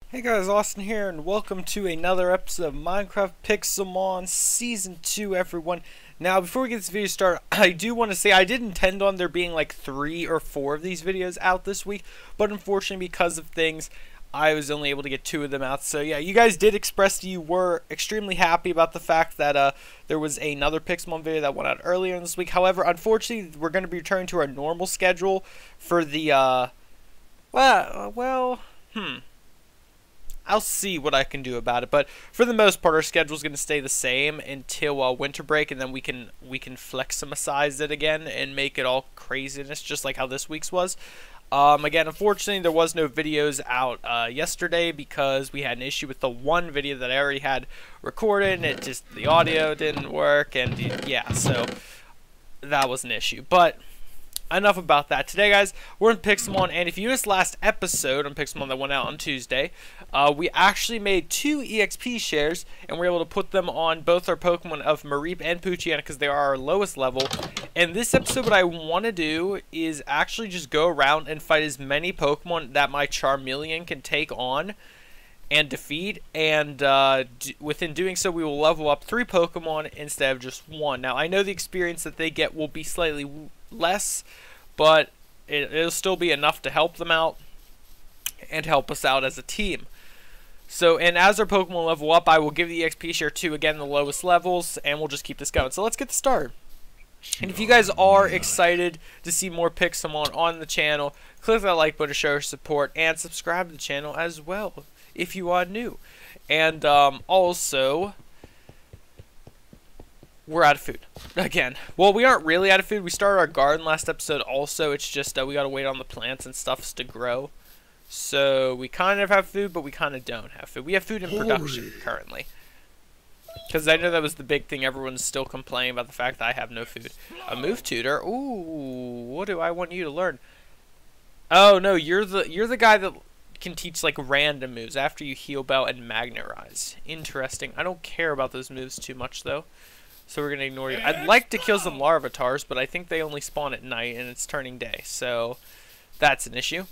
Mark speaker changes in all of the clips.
Speaker 1: Hey guys, Austin here, and welcome to another episode of Minecraft Pixelmon Season 2, everyone. Now, before we get this video started, I do want to say I did intend on there being like 3 or 4 of these videos out this week, but unfortunately because of things, I was only able to get 2 of them out. So yeah, you guys did express that you were extremely happy about the fact that there was another Pixelmon video that went out earlier in this week. However, unfortunately, we're going to be returning to our normal schedule for the, I'll see what I can do about it, but for the most part, our schedule is going to stay the same until winter break, and then we can fleximacize it again and make it all craziness, just like how this week's was. Again, unfortunately, there was no videos out yesterday because we had an issue with the one video that I already had recorded, and the audio didn't work, and yeah, so that was an issue. But enough about that. Today, guys, we're in Pixelmon, and if you missed last episode on Pixelmon that went out on Tuesday, we actually made 2 EXP shares, and we're able to put them on both our Pokemon of Mareep and Poochyena because they are our lowest level. And this episode, what I want to do is actually just go around and fight as many Pokemon that my Charmeleon can take on and defeat, and within doing so, we will level up 3 Pokemon instead of just 1. Now, I know the experience that they get will be slightly less, but it'll still be enough to help them out and help us out as a team. So, and as our Pokemon level up, I will give the EXP share to, again, the lowest levels, and we'll just keep this going. So let's get started. And if you guys are excited to see more Pixelmon on the channel, click that like button to show your support, and subscribe to the channel as well if you are new. And also, we're out of food again. Well, we aren't really out of food. We started our garden last episode also. It's just we gotta wait on the plants and stuff to grow. So we kind of have food, but we kind of don't have food. We have food in production currently, because I know that was the big thing. Everyone's still complaining about the fact that I have no food. A move tutor. Ooh, what do I want you to learn? Oh no, you're the guy that can teach like random moves after you heal bell and magnetize. Interesting. I don't care about those moves too much though, so we're gonna ignore you. I'd like to kill some Larvatars, but I think they only spawn at night and it's turning day, so that's an issue.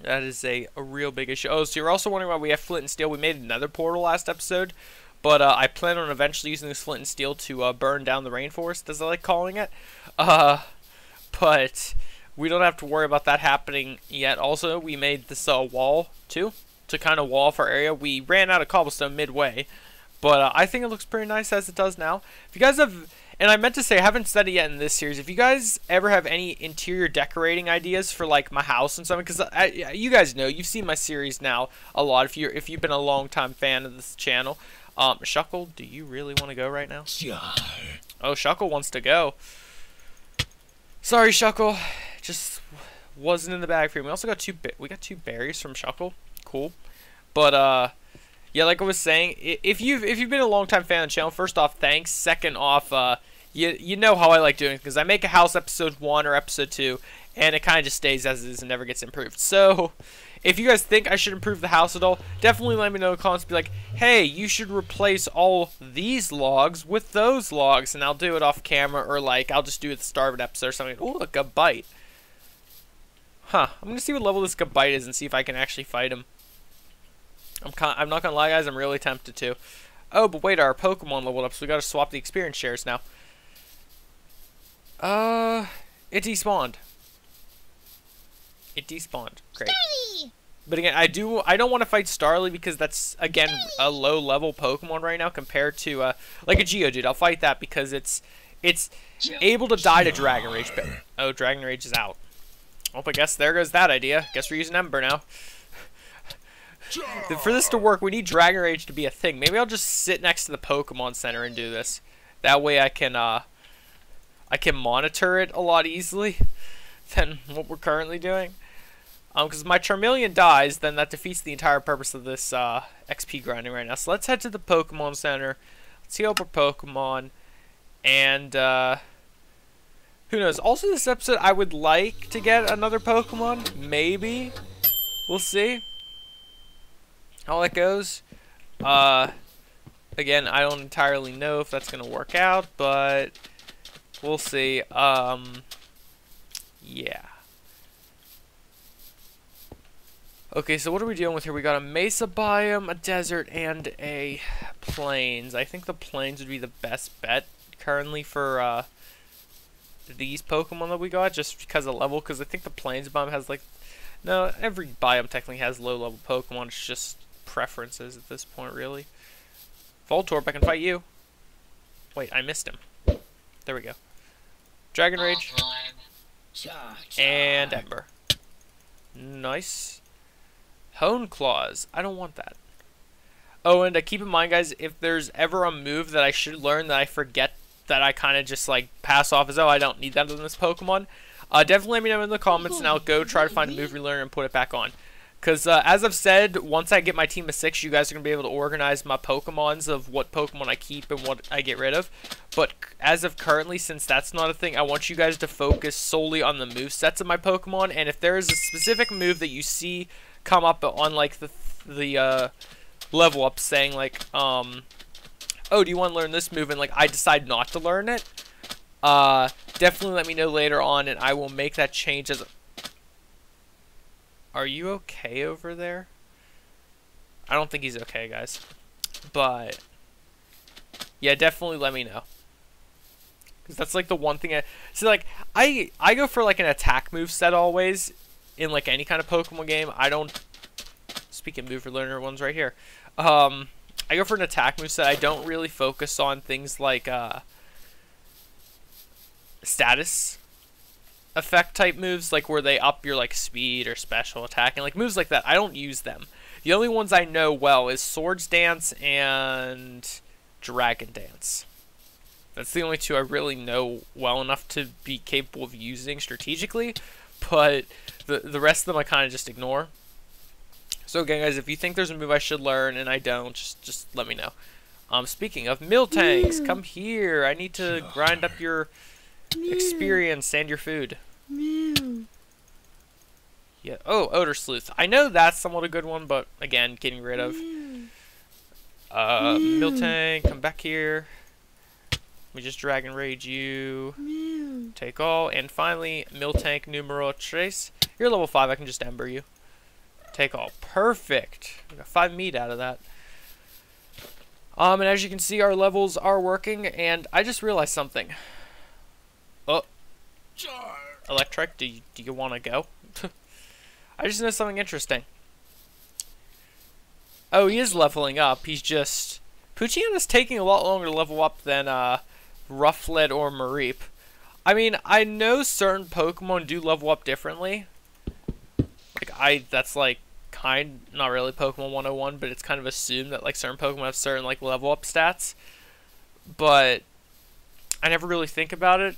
Speaker 1: That is a real big issue. Oh, so you're also wondering why we have flint and steel. We made another portal last episode, but I plan on eventually using this flint and steel to burn down the rainforest, as I like calling it. But we don't have to worry about that happening yet. Also, we made this wall, too, to kind of wall off our area. We ran out of cobblestone midway, but I think it looks pretty nice as it does now. If you guys have... And I meant to say, I haven't said it yet in this series, if you guys ever have any interior decorating ideas for, like, my house and something, because you guys know, you've seen my series now a lot if you've been a long-time fan of this channel. Shuckle, do you really want to go right now? Oh, Shuckle wants to go. Sorry, Shuckle. Just wasn't in the bag for you. We also got two berries from Shuckle. Cool. But, yeah, like I was saying, if you've been a long-time fan of the channel, first off, thanks. Second off, you know how I like doing it, because I make a house episode 1 or episode 2, and it kind of just stays as it is and never gets improved. So, if you guys think I should improve the house at all, definitely let me know in the comments. Be like, hey, you should replace all these logs with those logs, and I'll do it off camera, or like I'll just do it at the start of an episode or something. Oh, look, a bite. Huh? I'm gonna see what level this Gabite is and see if I can actually fight him. I'm not gonna lie, guys. I'm really tempted to. Oh, but wait, our Pokemon leveled up, so we gotta swap the experience shares now. It despawned. It despawned. Great. Starly! But again, I don't want to fight Starly because that's again a low level Pokemon right now compared to like a Geodude. I'll fight that because it's able to die to Dragon Rage. But oh, Dragon Rage is out. Oh, I guess there goes that idea. Guess we're using Ember now. For this to work, we need Dragon Rage to be a thing. Maybe I'll just sit next to the Pokemon Center and do this. That way I can monitor it a lot easily than what we're currently doing. Because if my Charmeleon dies, then that defeats the entire purpose of this XP grinding right now. So let's head to the Pokemon Center. Let's heal up our Pokemon. And who knows? Also, this episode, I would like to get another Pokemon. Maybe. We'll see how that goes. Again, I don't entirely know if that's gonna work out, but we'll see. Yeah. Okay, so what are we dealing with here? We got a mesa biome, a desert, and a plains. I think the plains would be the best bet currently for these Pokemon that we got, just because of level. Because I think the plains biome has like, no, every biome technically has low-level Pokemon. It's just preferences at this point, really. Voltorb, I can fight you. Wait, I missed him. There we go. Dragon Rage. And Ember. Nice. Hone Claws. I don't want that. Oh, and keep in mind, guys, if there's ever a move that I should learn that I forget, that I kind of just like pass off as, oh, I don't need that in this Pokemon, definitely let me know in the comments, and I'll go try to find a move relearn and put it back on. Because as I've said, once I get my team of 6, you guys are going to be able to organize my Pokemons of what Pokemon I keep and what I get rid of. But as of currently, since that's not a thing, I want you guys to focus solely on the movesets of my Pokemon. And if there is a specific move that you see come up on like the level up saying like, oh, do you want to learn this move? And like I decide not to learn it, definitely let me know later on, and I will make that change as... Are you okay over there? I don't think he's okay, guys. But yeah, definitely let me know. Because that's like the one thing so like I go for like an attack move set always in like any kind of Pokemon game. I don't, speaking move learner ones right here. I go for an attack move set. I don't really focus on things like status effect type moves, like where they up your like speed or special attack, and like moves like that. I don't use them. The only ones I know well is Swords Dance and Dragon Dance. That's the only two I really know well enough to be capable of using strategically, but the rest of them I kind of just ignore. So again, guys, if you think there's a move I should learn and I don't, just let me know. Speaking of Miltanks, come here. I need to grind up your experience and your food. Yeah. Oh, Odor Sleuth. I know that's somewhat a good one, but again, getting rid of. Miltank, come back here. Let me just Dragon Rage you. Take all. And finally, Miltank numero tres. You're level 5. I can just Ember you. Take all. Perfect. I got 5 meat out of that. And as you can see, our levels are working, and I just realized something. Oh, Electric, do you want to go? I just noticed something interesting. Oh, he is leveling up. He's just... Poochyena is taking a lot longer to level up than Rufflet or Mareep. I mean, I know certain Pokemon do level up differently. Like, that's like not really Pokemon 101, but it's kind of assumed that like certain Pokemon have certain like level up stats. But I never really think about it.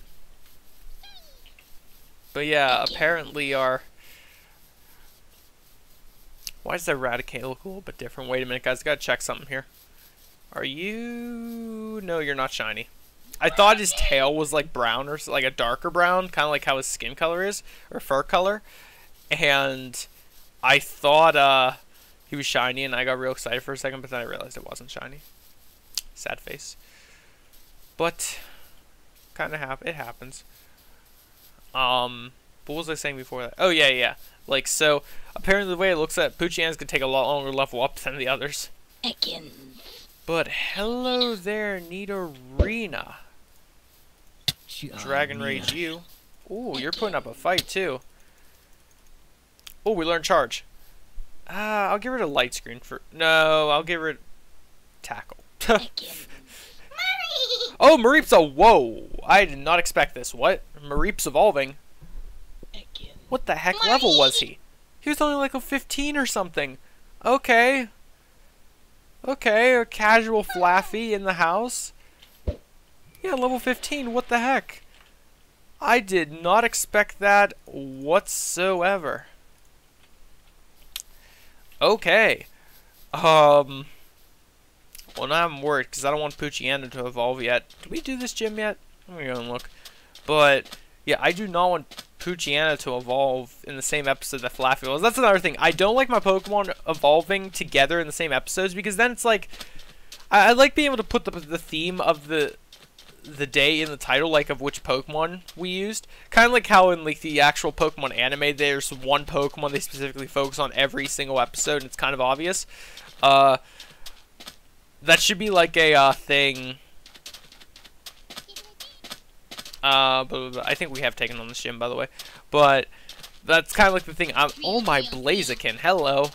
Speaker 1: But yeah, apparently our... Why does Eradicate look a little bit different? Wait a minute, guys. I gotta check something here. Are you... No, you're not shiny. I thought his tail was like brown or like a darker brown, kind of like how his skin color is, or fur color. And I thought he was shiny, and I got real excited for a second, but then I realized it wasn't shiny. Sad face. But kind of it happens. What was I saying before that? Oh, yeah. Like, so, apparently the way it looks at Poochyena's gonna take a lot longer to level up than the others. But hello there, Nidorina. Dragon Rage you. Ooh, you're putting up a fight, too. Oh, we learned Charge. I'll give rid of Light Screen for... No, I'll give rid of Tackle. Oh, Mareep's a... Whoa! I did not expect this. What? Mareep's evolving. What the heck level was he? He was only like a 15 or something. Okay. Okay, a casual Flaffy in the house. Yeah, level 15. What the heck? I did not expect that whatsoever. Okay. Well, now I'm worried because I don't want Poochyena to evolve yet. Did we do this gym yet? Let me go and look. But yeah, I do not want Poochyena to evolve in the same episode that Flaffy was. That's another thing. I don't like my Pokemon evolving together in the same episodes because then it's like I like being able to put the theme of the the day in the title, like of which Pokemon we used. Kind of like how in like the actual Pokemon anime, there's one Pokemon they specifically focus on every single episode, and it's kind of obvious. That should be like a thing. But I think we have taken on this gym, by the way. But that's kind of like the thing. Oh my Blaziken, hello.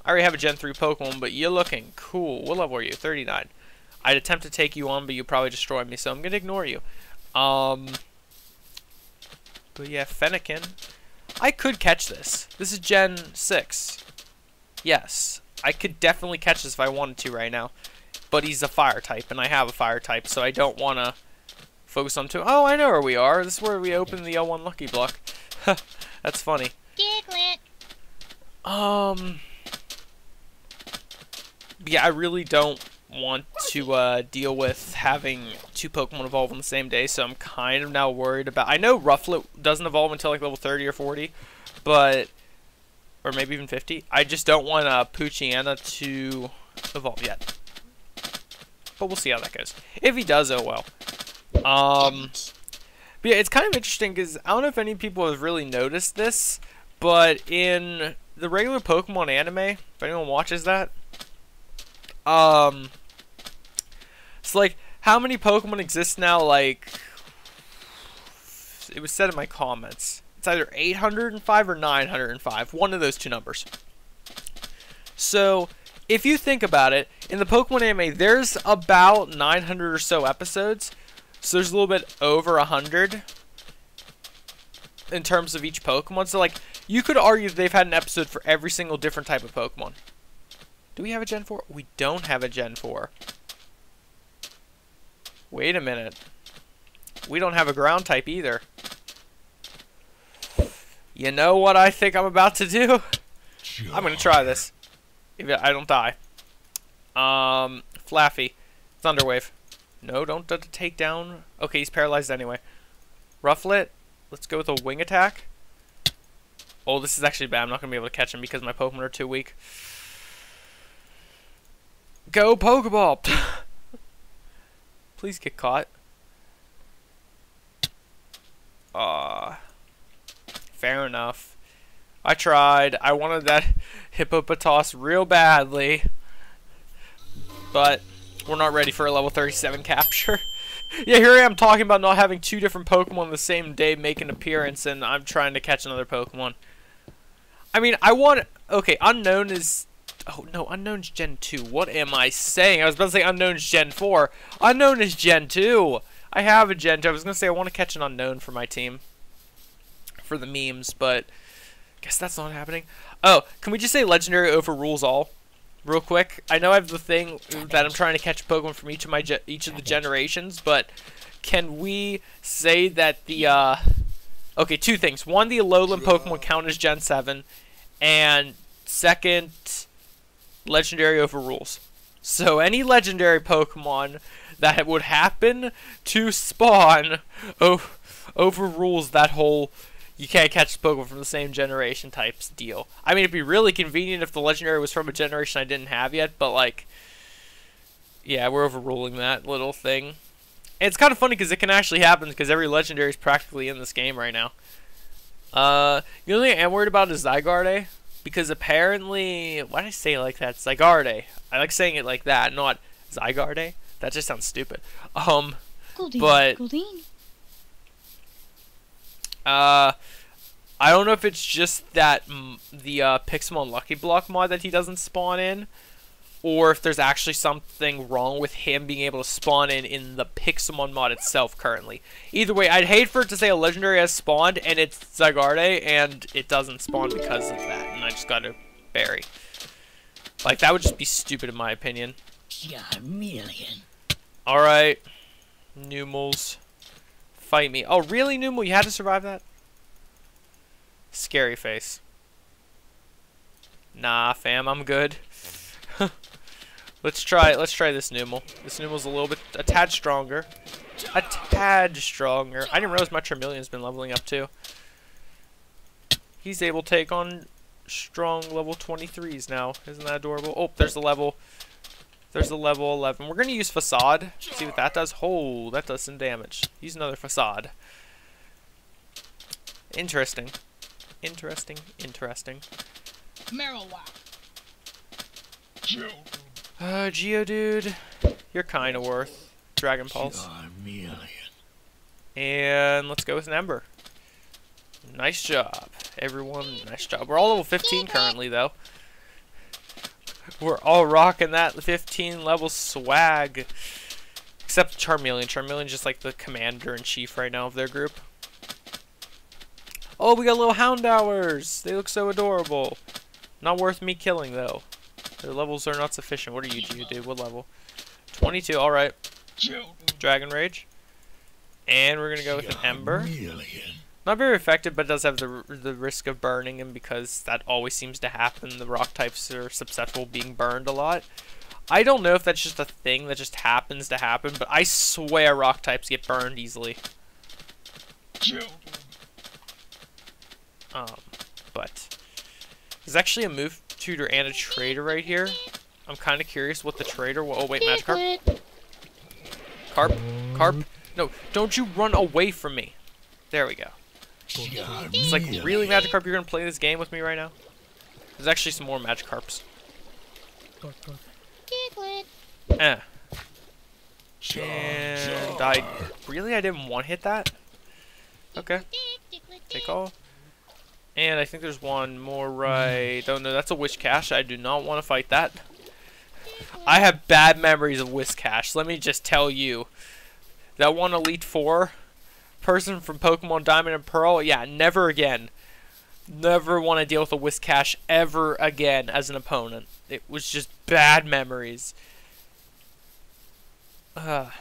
Speaker 1: I already have a Gen 3 Pokemon, but you're looking cool. What level are you? 39. I'd attempt to take you on, but you probably destroy me, so I'm gonna ignore you. But yeah, Fennekin. I could catch this. This is Gen 6. Yes, I could definitely catch this if I wanted to right now. But he's a fire type, and I have a fire type, so I don't want to focus on two. Oh, I know where we are. This is where we open the L1 Lucky Block. That's funny.
Speaker 2: Diglett.
Speaker 1: Yeah, I really don't want to deal with having two Pokemon evolve on the same day, so I'm kind of now worried about... I know Rufflet doesn't evolve until like level 30 or 40, but... or maybe even 50. I just don't want Poochyena to evolve yet. But we'll see how that goes. If he does, oh well. But yeah, it's kind of interesting because I don't know if any people have really noticed this, but in the regular Pokemon anime, if anyone watches that, it's like, how many Pokemon exist now? Like, it was said in my comments. It's either 805 or 905. One of those two numbers. So, if you think about it, in the Pokemon anime, there's about 900 or so episodes. So there's a little bit over 100 in terms of each Pokemon. So, like, you could argue that they've had an episode for every single different type of Pokemon. Do we have a Gen 4? We don't have a Gen 4. Wait a minute. We don't have a ground type either. You know what I think I'm about to do? I'm going to try this. If I don't die. Flaffy. Thunderwave. No, don't take down. Okay, he's paralyzed anyway. Rufflet. Let's go with a wing attack. Oh, this is actually bad. I'm not going to be able to catch him because my Pokemon are too weak. Go Pokeball! Please get caught. Fair enough. I tried. I wanted that Hippopotas real badly. But we're not ready for a level 37 capture. Yeah, here I am talking about not having two different Pokemon the same day make an appearance, and I'm trying to catch another Pokemon. I mean, I want... okay, Unknown is... oh, no, Unknown's Gen 2. What am I saying? I was about to say Unknown's Gen 4. Unknown is Gen 2. I have a Gen 2. I was going to say I want to catch an Unknown for my team. For the memes, but... guess that's not happening. Oh, can we just say Legendary overrules all? Real quick. I know I have the thing that I'm trying to catch Pokemon from each of the generations, but... can we say that the, okay, two things. One, the Alolan Pokemon count as Gen 7. And... second... Legendary overrules. So any legendary Pokemon that would happen to spawn overrules that whole you can't catch Pokemon from the same generation types deal. I mean, it'd be really convenient if the legendary was from a generation I didn't have yet, but like, yeah, we're overruling that little thing. And it's kind of funny because it can actually happen because every legendary is practically in this game right now. The only thing I'm worried about is Zygarde. Because apparently, why did I say it like that? Zygarde. I like saying it like that, not Zygarde. That just sounds stupid. Goldeen, but
Speaker 2: Goldeen.
Speaker 1: I don't know if it's just that the Pixelmon Lucky Block mod that he doesn't spawn in, or if there's actually something wrong with him being able to spawn in the Pixelmon mod itself currently. Either way, I'd hate for it to say a legendary has spawned and it's Zygarde and it doesn't spawn because of that, and I just gotta bury. Like, that would just be stupid in my opinion.
Speaker 2: Charmeleon.
Speaker 1: Alright. Numels. Fight me. Oh, really, Numel? You had to survive that? Scary face. Nah, fam, I'm good. Let's try this Numel. This Numel's a tad stronger. A tad stronger. I didn't realize my Charmeleon's been leveling up too. He's able to take on strong level 23s now. Isn't that adorable? Oh, there's the level. There's a level 11. We're going to use Facade. See what that does. Oh, that does some damage. Use another Facade. Interesting. Interesting. Interesting.
Speaker 2: Marijuana.
Speaker 1: Geodude, you're kind of worth Dragon Pulse. And let's go with an Ember. Nice job, everyone. Nice job. We're all level 15 currently, though. We're all rocking that 15 level swag. Except Charmeleon. Charmeleon's just like the commander-in-chief right now of their group. Oh, we got little Houndours. They look so adorable. Not worth me killing, though. Their levels are not sufficient. What are you, Geodude? What level? 22. Alright. Dragon Rage. And we're going to go with an Ember. Not very effective, but it does have the risk of burning him because that always seems to happen. The rock types are susceptible to being burned a lot. I don't know if that's just a thing that just happens to happen, but I swear rock types get burned easily. But there's actually a move tutor and a trader right here. I'm kind of curious what the trader will... Oh, wait, Magikarp. Carp. No, don't you run away from me. There we go. It's like, really, Magikarp, you're going to play this game with me right now? There's actually some more Magikarps. And I didn't one-hit that? Okay. Take all. And I think there's one more right... Oh, no, that's a Whiscash. I do not want to fight that. I have bad memories of Whiscash. Let me just tell you. That one Elite Four person from Pokemon Diamond and Pearl, yeah, never again. Never want to deal with a Whiscash ever again as an opponent. It was just bad memories. But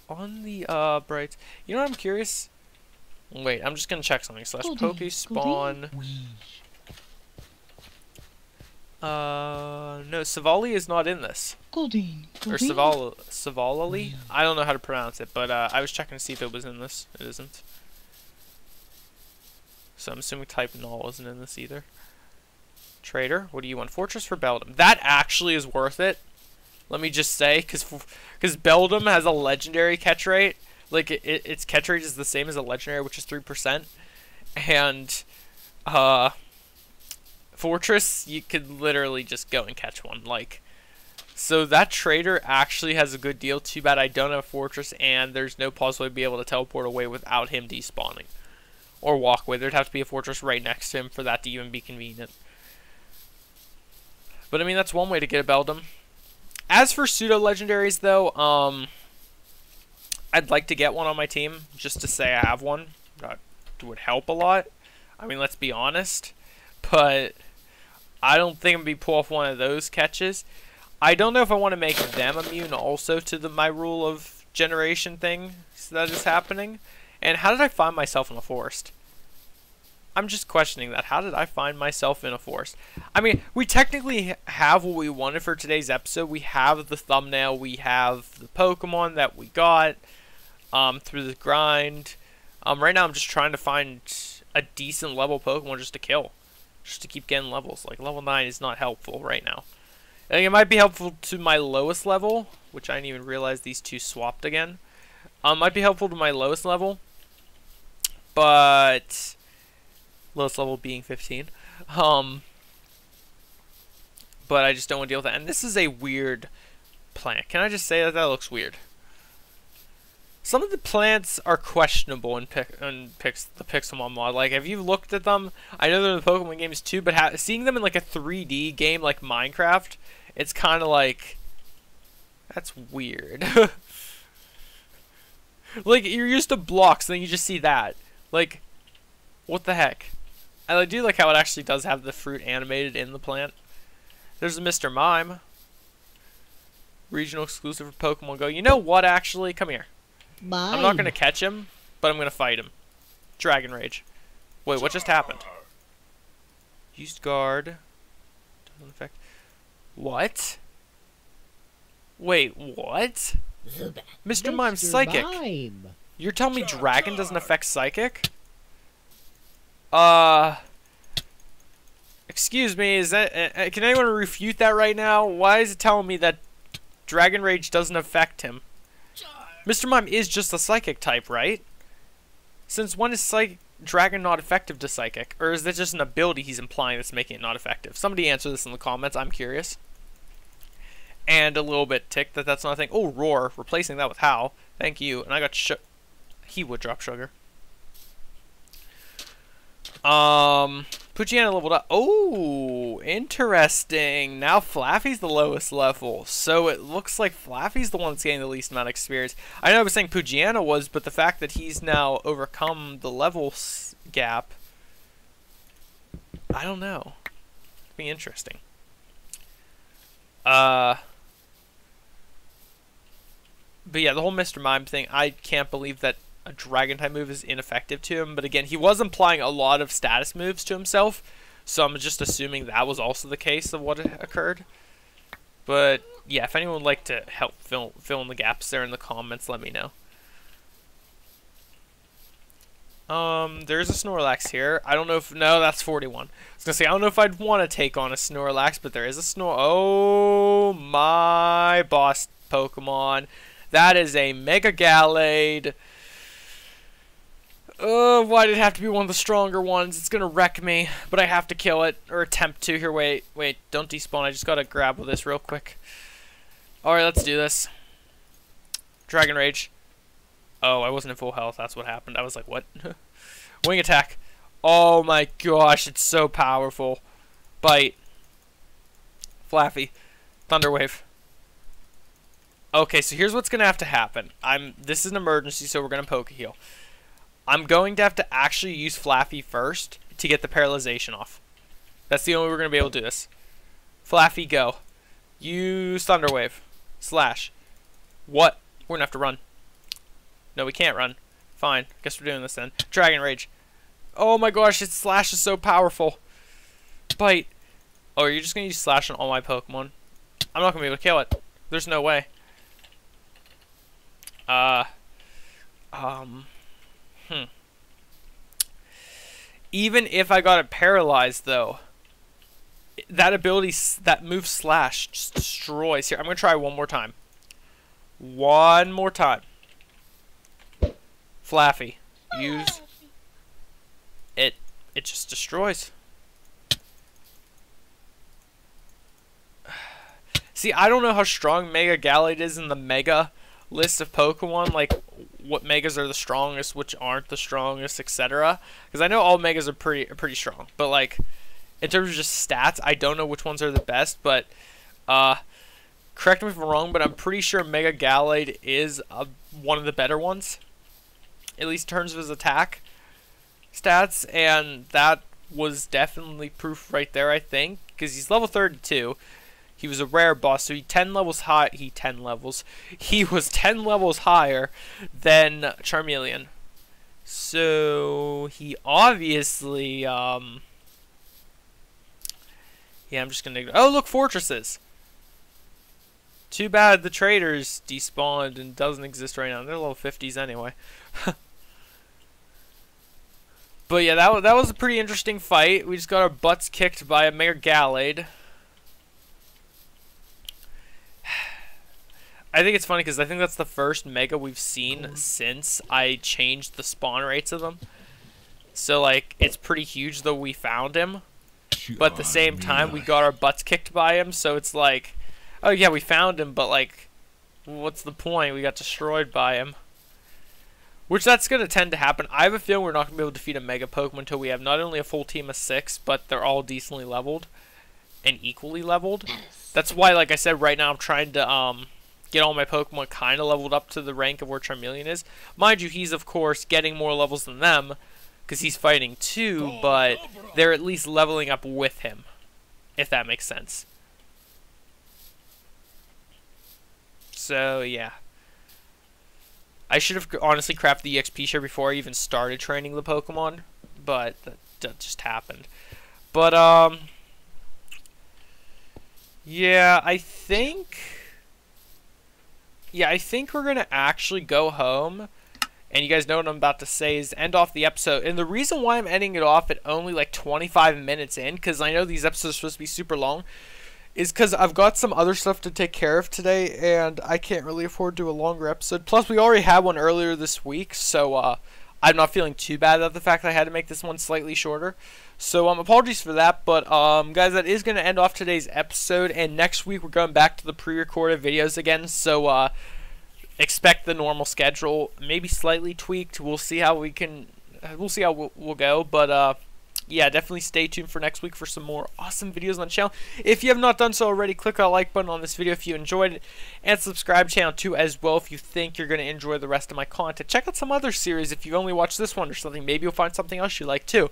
Speaker 1: on the bright, you know what I'm curious? Wait, I'm just gonna check something. / Pokespawn. No, Savali is not in this. Or Savalali? I don't know how to pronounce it, but I was checking to see if it was in this. It isn't. So I'm assuming type null isn't in this either. Trader, what do you want? Fortress for Beldum. That actually is worth it. Let me just say, because Beldum has a legendary catch rate. Like, its catch rate is the same as a legendary, which is 3%. And, Fortress, you could literally just go and catch one. Like, so that trader actually has a good deal. Too bad I don't have Fortress, and there's no possible way to be able to teleport away without him despawning. Or walk away. There'd have to be a Fortress right next to him for that to even be convenient. But, I mean, that's one way to get a Beldum. As for pseudo-legendaries, though, I'd like to get one on my team, just to say I have one. That would help a lot. I mean, let's be honest. But I don't think I'm going to pull off one of those catches. I don't know if I want to make them immune also to my rule of generation thing that is happening. And how did I find myself in a forest? I'm just questioning that. How did I find myself in a forest? I mean, we technically have what we wanted for today's episode. We have the thumbnail. We have the Pokemon that we got through the grind. Right now, I'm just trying to find a decent level Pokemon just to kill. Just to keep getting levels. Like, level 9 is not helpful right now. I think it might be helpful to my lowest level, which I didn't even realize these two swapped again. Might be helpful to my lowest level. But lowest level being 15. But I just don't want to deal with that. And this is a weird plant. Can I just say that that looks weird? Some of the plants are questionable in the Pixelmon mod. Like, have you looked at them? I know they're in the Pokemon games too, but seeing them in like a 3D game like Minecraft, it's kind of like, that's weird. Like, you're used to blocks, and then you just see that. Like, what the heck? I do like how it actually does have the fruit animated in the plant. There's a Mr. Mime. Regional exclusive for Pokemon Go. You know what, actually? Come here.
Speaker 2: Mime.
Speaker 1: I'm not going to catch him, but I'm going to fight him. Dragon Rage. Wait, what just happened? Used guard. Doesn't affect. What? Wait, what? Mr. Mime's psychic.
Speaker 2: Mime.
Speaker 1: You're telling me dragon doesn't affect psychic? Excuse me, is that... can anyone refute that right now? Why is it telling me that Dragon Rage doesn't affect him? Mr. Mime is just a Psychic type, right? Since when is Dragon not effective to Psychic? Or is that just an ability he's implying that's making it not effective? Somebody answer this in the comments, I'm curious. And a little bit ticked that that's not a thing. Oh, Roar, replacing that with How. Thank you. And I got he would drop Sugar. Poochyena leveled up. Oh, interesting. Now Flaffy's the lowest level. So it looks like Flaffy's the one that's getting the least amount of experience. I know I was saying Poochyena was, but the fact that he's now overcome the level gap, I don't know. It'd be interesting. But yeah, the whole Mr. Mime thing, I can't believe that a Dragon type move is ineffective to him. But again, he was applying a lot of status moves to himself, so I'm just assuming that was also the case of what occurred. But yeah, if anyone would like to help fill in the gaps there in the comments, let me know. There's a Snorlax here. I don't know if... No, that's 41. I was going to say, I don't know if I'd want to take on a Snorlax, but there is a Oh, my boss Pokemon. That is a Mega Gallade. Why did it have to be one of the stronger ones? It's going to wreck me, but I have to kill it, or attempt to. Here, wait, don't despawn. I just got to grab with this real quick. Alright, let's do this. Dragon Rage. Oh, I wasn't in full health. That's what happened. I was like, what? Wing attack. Oh my gosh, it's so powerful. Bite. Flaffy. Thunder Wave. Okay, so here's what's going to have to happen. This is an emergency, so we're going to Poke Heal. I'm going to have to actually use Flaffy first to get the paralyzation off. That's the only way we're going to be able to do this. Flaffy, go. Use Thunder Wave. Slash. What? We're going to have to run. No, we can't run. Fine. Guess we're doing this then. Dragon Rage. Oh my gosh, its Slash is so powerful. Bite. Oh, you're just going to use Slash on all my Pokemon? I'm not going to be able to kill it. There's no way. Even if I got it paralyzed, though, that ability, that move Slash, just destroys. Here, I'm going to try one more time. One more time. Flaffy. Use. It just destroys. See, I don't know how strong Mega Gallade is in the Mega list of Pokemon, like what Megas are the strongest, which aren't the strongest, etc. Because I know all Megas are pretty strong, but like in terms of just stats, I don't know which ones are the best. But correct me if I'm wrong, but I'm pretty sure Mega Gallade is one of the better ones, at least in terms of his attack stats, and that was definitely proof right there, I think, because he's level 32. He was a rare boss, so he was 10 levels higher than Charmeleon. So he obviously yeah, I'm just gonna... Oh, look, fortresses. Too bad the traders despawned and doesn't exist right now. They're level 50s anyway. But yeah, that was a pretty interesting fight. We just got our butts kicked by a Mega Gallade. I think it's funny because I think that's the first Mega we've seen since I changed the spawn rates of them. So like, it's pretty huge though we found him. But at the same time, we got our butts kicked by him. So it's like, oh yeah, we found him, but like, what's the point? We got destroyed by him. Which that's going to tend to happen. I have a feeling we're not going to be able to defeat a Mega Pokemon until we have not only a full team of 6, but they're all decently leveled and equally leveled. That's why, like I said, right now I'm trying to get all my Pokemon kind of leveled up to the rank of where Charmeleon is. Mind you, he's of course getting more levels than them because he's fighting too, but they're at least leveling up with him, if that makes sense. So yeah, I should have honestly crafted the EXP share before I even started training the Pokemon, but that just happened. But yeah, I think we're gonna actually go home And you guys know what I'm about to say is end off the episode. And the reason why I'm ending it off at only like 25 minutes in, because I know these episodes are supposed to be super long, is because I've got some other stuff to take care of today, and I can't really afford to do a longer episode. Plus, we already had one earlier this week, so I'm not feeling too bad about the fact that I had to make this one slightly shorter. So apologies for that, but guys, that is going to end off today's episode, and next week we're going back to the pre-recorded videos again, so expect the normal schedule, maybe slightly tweaked. We'll see how we'll go, but yeah, definitely stay tuned for next week for some more awesome videos on the channel. If you have not done so already, click that like button on this video if you enjoyed it, and subscribe to the channel too as well if you think you're going to enjoy the rest of my content. Check out some other series if you only watched this one or something. Maybe you'll find something else you like too.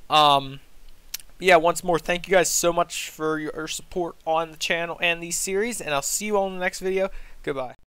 Speaker 1: Yeah, once more, thank you guys so much for your support on the channel and these series, and I'll see you all in the next video. Goodbye.